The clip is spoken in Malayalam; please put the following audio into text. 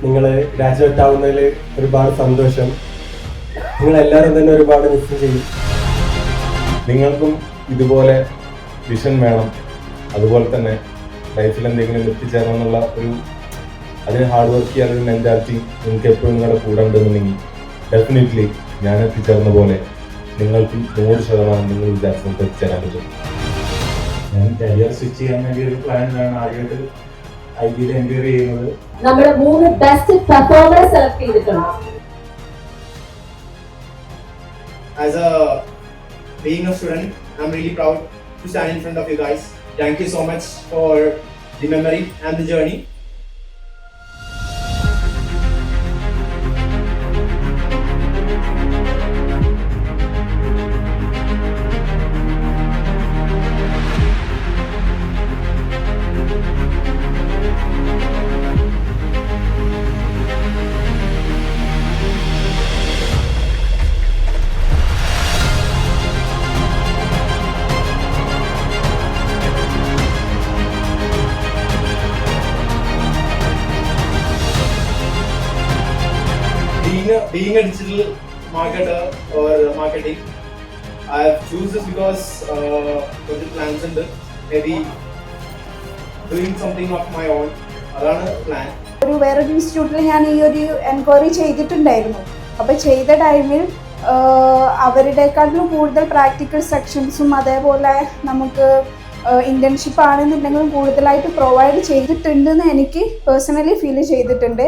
നിങ്ങൾ ഗ്രാജുവേറ്റ് ആവുന്നതിൽ ഒരുപാട് സന്തോഷം. നിങ്ങളെല്ലാവരും തന്നെ ഒരുപാട് മിസ് ചെയ്യും. നിങ്ങൾക്കും ഇതുപോലെ വിഷൻ വേണം, അതുപോലെ തന്നെ ലൈഫിൽ എന്തെങ്കിലും എത്തിച്ചേരണം എന്നുള്ള അതിന് ഹാർഡ് വർക്ക് ചെയ്യാനൊരു മെൻറ്റാലിറ്റി നിങ്ങൾക്ക് എപ്പോഴും നിങ്ങളുടെ കൂടെ ഉണ്ടെന്നുണ്ടെങ്കിൽ ഡെഫിനറ്റ്ലി ഞാൻ എത്തിച്ചേർന്ന പോലെ നിങ്ങൾക്കും 100% നിങ്ങൾ വിചാരിച്ചത് എത്തിച്ചേരാൻ പറ്റും. ഞാൻ കരിയർ സ്വിച്ച് ചെയ്യാൻ വേണ്ടി ഒരു പ്ലാനിലാണ് ആദ്യമായിട്ട് IB-യിൽ എൻക്വയറി ചെയ്യുന്നത്. നമ്മുടെ 3 ബെസ്റ്റ് പെർഫോമേഴ്സ് സെലക്ട് ചെയ്തിട്ടുണ്ട്. As being a student, I'm really proud to stand in front of you guys. Thank you so much for the memory and the journey. Being a digital marketer or marketing, I have choose this because of the plans and maybe doing something of my own. That's the plan. വേറൊരു ഇൻസ്റ്റിറ്റ്യൂട്ടിൽ ഞാൻ ഈ ഒരു എൻക്വയറി ചെയ്തിട്ടുണ്ടായിരുന്നു. അപ്പോൾ ചെയ്ത ടൈമിൽ അവരുടെക്കാട്ടിലും കൂടുതൽ പ്രാക്ടിക്കൽ സെക്ഷൻസും അതേപോലെ നമുക്ക് ഇന്റേൺഷിപ്പ് ആണെന്നുണ്ടെങ്കിലും കൂടുതലായിട്ട് പ്രൊവൈഡ് ചെയ്തിട്ടുണ്ടെന്ന് എനിക്ക് പേഴ്സണലി ഫീൽ ചെയ്തിട്ടുണ്ട്.